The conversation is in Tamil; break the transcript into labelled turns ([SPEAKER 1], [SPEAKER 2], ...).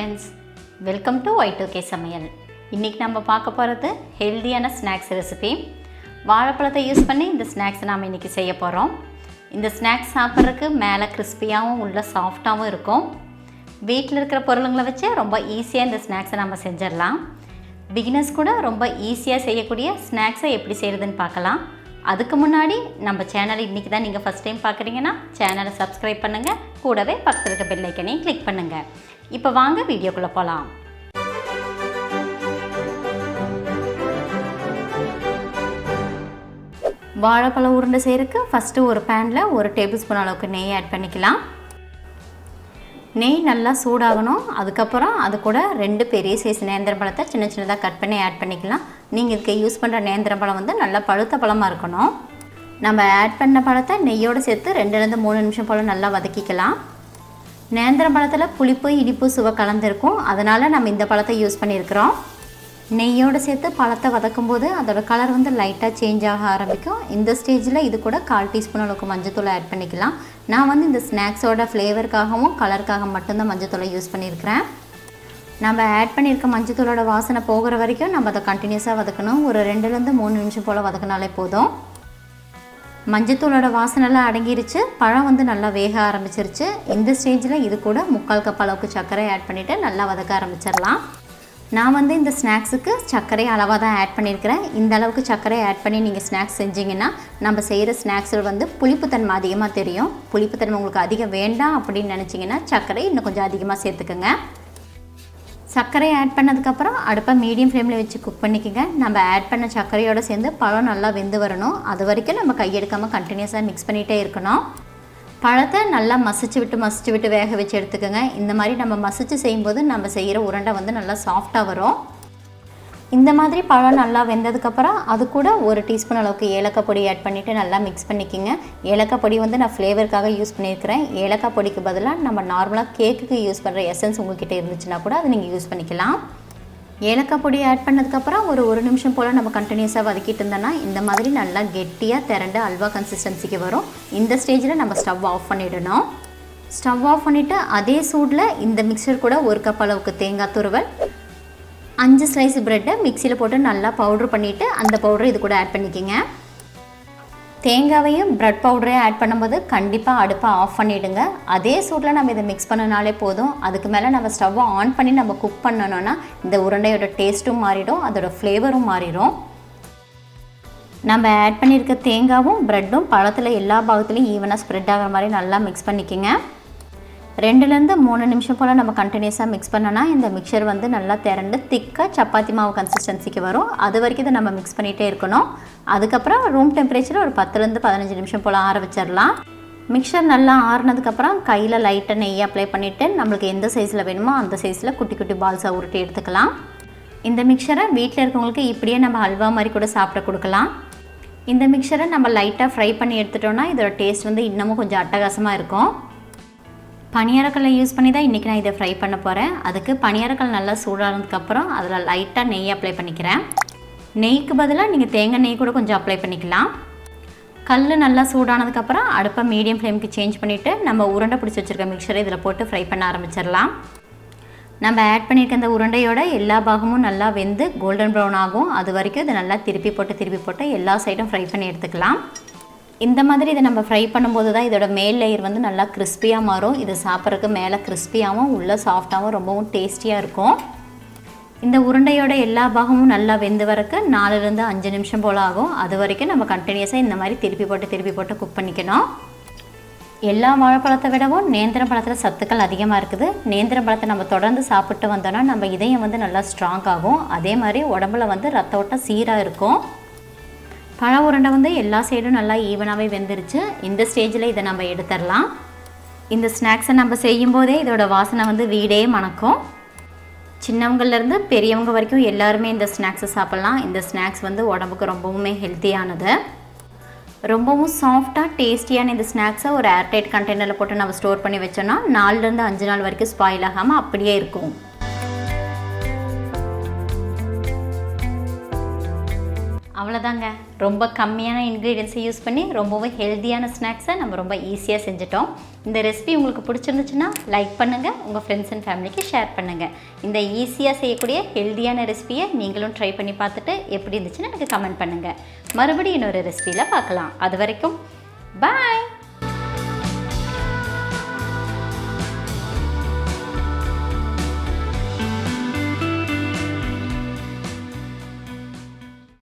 [SPEAKER 1] friends, welcome to Y2K Samayal. இன்னைக்கு நம்ம பார்க்க போறது ஹெல்தியான ஸ்நாக்ஸ் ரெசிபி. வாழைப்பழத்தை யூஸ் பண்ணி இந்த ஸ்நாக்ஸ் நாம இன்னைக்கு செய்ய போறோம். இந்த ஸ்நாக்ஸ் சாப்பிட்றதுக்கு மேலே கிறிஸ்பியாகவும் உள்ள சாஃப்டாகவும் இருக்கும். வீட்டில் இருக்கிற பொருளுங்களை வச்சு ரொம்ப ஈஸியாக இந்த ஸ்நாக்ஸை நம்ம செஞ்சிடலாம். பிகினர்ஸ் கூட ரொம்ப ஈஸியாக செய்யக்கூடிய ஸ்நாக்ஸை எப்படி செய்கிறதுன்னு பார்க்கலாம். அதுக்கு முன்னாடி நம்ம சேனல் இன்றைக்கி தான் நீங்கள் ஃபஸ்ட் டைம் பார்க்குறீங்கன்னா சேனலை சப்ஸ்கிரைப் பண்ணுங்கள், கூடவே பக்கத்தில் இருக்க பெல் ஐக்கனையும் கிளிக் பண்ணுங்கள். இப்போ வாங்க வீடியோக்குள்ளே போகலாம். வாழைப்பழ உருண்டை செய்கிறதுக்கு ஃபஸ்ட்டு ஒரு பேனில் 1 டேபிள் ஸ்பூன் அளவுக்கு நெய் ஆட் பண்ணிக்கலாம். நெய் நல்லா சூடாகணும். அதுக்கப்புறம் அது கூட 2 பெரிய சைஸ் நேந்திரம் பழத்தை சின்ன சின்னதாக கட் பண்ணி ஆட் பண்ணிக்கலாம். நீங்கள் இதுக்கு யூஸ் பண்ணுற நேந்திரம் பழம் வந்து நல்லா பழுத்த பழமாக இருக்கணும். நம்ம ஆட் பண்ண பழத்தை நெய்யோடு சேர்த்து 2-3 நிமிஷம் போல் நல்லா வதக்கிக்கலாம். நேந்திரம் பழத்தில் புளிப்பு இனிப்பு சுவை கலந்துருக்கும், அதனால் நம்ம இந்த பழத்தை யூஸ் பண்ணியிருக்கிறோம். நெய்யோடு சேர்த்து பழத்தை வதக்கும்போது அதோடய கலர் வந்து லைட்டாக சேஞ்ச் ஆக ஆரம்பிக்கும். இந்த ஸ்டேஜில் இது கூட 1/4 டீஸ்பூன் அளவுக்கு மஞ்சத்தூளை ஆட் பண்ணிக்கலாம். நான் வந்து இந்த ஸ்நாக்ஸோட ஃப்ளேவருக்காகவும் கலருக்காக மட்டும்தான் மஞ்சத்தூளை யூஸ் பண்ணியிருக்கிறேன். நம்ம ஆட் பண்ணியிருக்க மஞ்சத்தூளோட வாசனை போகிற வரைக்கும் நம்ம அதை கண்டினியூஸாக வதக்கணும். ஒரு 2-3 நிமிஷம் போல் வதக்கினாலே போதும். மஞ்சத்தூளோட வாசனைலாம் அடங்கிருச்சு, பழம் வந்து நல்லா வேக ஆரம்பிச்சிருச்சு. இந்த ஸ்டேஜில் இது கூட 3/4 கப் அளவுக்கு சர்க்கரை ஆட் பண்ணிவிட்டு நல்லா வதக்க ஆரம்பிச்சிடலாம். நான் வந்து இந்த ஸ்நாக்ஸுக்கு சர்க்கரை அளவாக தான் ஆட் பண்ணியிருக்கிறேன். இந்த அளவுக்கு சர்க்கரை ஆட் பண்ணி நீங்கள் ஸ்நாக்ஸ் செஞ்சிங்கன்னா நம்ம செய்கிற ஸ்நாக்ஸில் வந்து புளிப்புத்தன்மை அதிகமாக தெரியும். புளிப்புத்தன்மை உங்களுக்கு அதிகம் வேண்டாம் அப்படின்னு நினச்சிங்கன்னா சர்க்கரை இன்னும் கொஞ்சம் அதிகமாக சேர்த்துக்குங்க. சர்க்கரை ஆட் பண்ணதுக்கப்புறம் அடுப்பை மீடியம் ஃப்ளேமில் வச்சு குக் பண்ணிக்கோங்க. நம்ம ஆட் பண்ண சர்க்கரையோடு சேர்ந்து பழம் நல்லா வெந்து வரணும். அது வரைக்கும் நம்ம கையெடுக்காமல் கண்டினியூஸாக மிக்ஸ் பண்ணிகிட்டே இருக்கணும். பழத்தை நல்லா மசிச்சு விட்டு வேக வச்சு எடுத்துக்கோங்க. இந்த மாதிரி நம்ம மசிச்சு செய்யும்போது நம்ம செய்கிற உருண்டை வந்து நல்லா சாஃப்டாக வரும். இந்த மாதிரி பழம் நல்லா வெந்ததுக்கப்புறம் அது கூட 1 டீஸ்பூன் அளவுக்கு ஏலக்காய் பொடி ஆட் பண்ணிவிட்டு நல்லா மிக்ஸ் பண்ணிக்கோங்க. ஏலக்காய் பொடி வந்து நான் ஃப்ளேவருக்காக யூஸ் பண்ணியிருக்கிறேன். ஏலக்காய் பொடிக்கு பதிலாக நம்ம நார்மலாக கேக்குக்கு யூஸ் பண்ணுற எசன்ஸ் உங்கள்கிட்ட இருந்துச்சுன்னா கூட அதை நீங்கள் யூஸ் பண்ணிக்கலாம். ஏலக்காய் பொடி ஆட் பண்ணதுக்கப்புறம் ஒரு 1 நிமிஷம் போல் நம்ம கண்டினியூஸாக வதக்கிட்டு இருந்தோன்னா இந்த மாதிரி நல்லா கெட்டியாக திரண்டு அல்வா கன்சிஸ்டன்சிக்கு வரும். இந்த ஸ்டேஜில் நம்ம ஸ்டவ் ஆஃப் பண்ணிடணும். ஸ்டவ் ஆஃப் பண்ணிவிட்டு அதே சூடில் இந்த மிக்சர் கூட 1 கப் அளவுக்கு தேங்காய் துருவல், 5 ஸ்லைஸ் ப்ரெட்டை மிக்சியில் போட்டு நல்லா பவுட்ரு பண்ணிவிட்டு அந்த பவுடரை இது கூட ஆட் பண்ணிக்கோங்க. தேங்காவையும் ப்ரெட் பவுடரையும் ஆட் பண்ணும்போது கண்டிப்பாக அடுப்பை ஆஃப் பண்ணிவிடுங்க. அதே சூடில் நம்ம இதை மிக்ஸ் பண்ணினாலே போதும். அதுக்கு மேலே நம்ம ஸ்டவ்வை ஆன் பண்ணி நம்ம குக் பண்ணணுன்னா இந்த உருண்டையோட டேஸ்ட்டும் மாறிடும், அதோட ஃப்ளேவரும் மாறிடும். நம்ம ஆட் பண்ணியிருக்க தேங்காவும் ப்ரெட்டும் பழத்தில் எல்லா பாகத்துலையும் ஈவனாக ஸ்ப்ரெட் ஆகிற மாதிரி நல்லா மிக்ஸ் பண்ணிக்கோங்க. 2-3 நிமிஷம் போல் நம்ம கண்டினியூஸாக மிக்ஸ் பண்ணோன்னா இந்த மிக்சர் வந்து நல்லா திரண்டு திக்காக சப்பாத்தி மாவு கன்சிஸ்டன்சிக்கு வரும். அது வரைக்கும் இதை நம்ம மிக்ஸ் பண்ணிகிட்டே இருக்கணும். அதுக்கப்புறம் ரூம் டெம்பரேச்சரில் ஒரு 10-15 நிமிஷம் போல் ஆற வச்சிடலாம். மிக்சர் நல்லா ஆறுனதுக்கப்புறம் கையில் லைட்டாக நெய் அப்ளை பண்ணிவிட்டு நம்மளுக்கு எந்த சைஸில் வேணுமோ அந்த சைஸில் குட்டி குட்டி பால்ஸாக உருட்டி எடுத்துக்கலாம். இந்த மிக்சரை வீட்டில் இருக்கவங்களுக்கு இப்படியே நம்ம அல்வா மாதிரி கூட சாப்பிட கொடுக்கலாம். இந்த மிக்சரை நம்ம லைட்டாக ஃப்ரை பண்ணி எடுத்துட்டோன்னா இதோட டேஸ்ட் வந்து இன்னமும் கொஞ்சம் அட்டகாசமாக இருக்கும். பனியாரக்கல்லை யூஸ் பண்ணி தான் இன்றைக்கி நான் இதை ஃப்ரை பண்ண போகிறேன். அதுக்கு பனியாரக்கல் நல்லா சூடானதுக்கப்புறம் அதில் லைட்டாக நெய் அப்ளை பண்ணிக்கிறேன். நெய்க்கு பதிலாக நீங்கள் தேங்காய் நெய் கூட கொஞ்சம் அப்ளை பண்ணிக்கலாம். கல் நல்லா சூடானதுக்கப்புறம் அடுப்பை மீடியம் ஃப்ளேமுக்கு சேஞ்ச் பண்ணிவிட்டு நம்ம உருண்டை பிடிச்சி வச்சுருக்க மிக்சரை இதில் போட்டு ஃப்ரை பண்ண ஆரம்பிச்சிடலாம். நம்ம ஆட் பண்ணியிருக்க அந்த உருண்டையோட எல்லா பாகமும் நல்லா வெந்து கோல்டன் ப்ரௌன் ஆகும். அது வரைக்கும் இதை நல்லா திருப்பி போட்டு எல்லா சைடும் ஃப்ரை பண்ணி எடுத்துக்கலாம். இந்த மாதிரி இதை நம்ம ஃப்ரை பண்ணும்போது தான் இதோட மேல் லேயர் வந்து நல்லா கிறிஸ்பியாக மாறும். இது சாப்பிட்றதுக்கு மேலே கிறிஸ்பியாகவும் உள்ள சாஃப்டாகவும் ரொம்பவும் டேஸ்டியாக இருக்கும். இந்த உருண்டையோட எல்லா பாகமும் நல்லா வெந்து வரக்கு 4-5 நிமிஷம் போல் ஆகும். அது வரைக்கும் நம்ம கண்டினியூஸாக இந்த மாதிரி திருப்பி போட்டு குக் பண்ணிக்கணும். எல்லா வாழைப்பழத்தை விடவும் நேந்திரம் பழத்தில் சத்துக்கள் அதிகமாக இருக்குது. நேந்திரம் பழத்தை நம்ம தொடர்ந்து சாப்பிட்டு வந்தோன்னா நம்ம இதயம் வந்து நல்லா ஸ்ட்ராங் ஆகும். அதே மாதிரி உடம்புல வந்து ரத்த ஓட்டம் சீராக இருக்கும். பழ உருண்டை வந்து எல்லா சைடும் நல்லா ஈவனாகவே வெந்துருச்சு. இந்த ஸ்டேஜில் இதை நம்ம எடுத்துடலாம். இந்த ஸ்நாக்ஸை நம்ம செய்யும்போதே இதோட வாசனை வந்து வீடே மணக்கும். சின்னவங்கள்லேருந்து பெரியவங்க வரைக்கும் எல்லாருமே இந்த ஸ்நாக்ஸை சாப்பிட்லாம். இந்த ஸ்நாக்ஸ் வந்து உடம்புக்கு ரொம்பவுமே ஹெல்த்தியானது. ரொம்பவும் சாஃப்டாக டேஸ்டியான இந்த ஸ்நாக்ஸை ஒரு ஏர்டைட் கண்டெய்னரில் போட்டு நம்ம ஸ்டோர் பண்ணி வச்சோன்னா 4-5 நாள் வரைக்கும் ஸ்பாயில் ஆகாமல் அப்படியே இருக்கும். அவ்வளோதாங்க. ரொம்ப கம்மியான இன்க்ரீடியன்ஸை யூஸ் பண்ணி ரொம்பவே ஹெல்த்தியான ஸ்நாக்ஸை நம்ம ரொம்ப ஈஸியாக செஞ்சுட்டோம். இந்த ரெசிபி உங்களுக்கு பிடிச்சிருந்துச்சுன்னா லைக் பண்ணுங்கள், உங்கள் ஃப்ரெண்ட்ஸ் அண்ட் ஃபேமிலிக்கு ஷேர் பண்ணுங்கள். இந்த ஈஸியாக செய்யக்கூடிய ஹெல்த்தியான ரெசிபியை நீங்களும் ட்ரை பண்ணி பார்த்துட்டு எப்படி இருந்துச்சுன்னு எனக்கு கமெண்ட் பண்ணுங்கள். மறுபடியும் இன்னொரு ரெசிபியில் பார்க்கலாம். அது வரைக்கும் பாய்.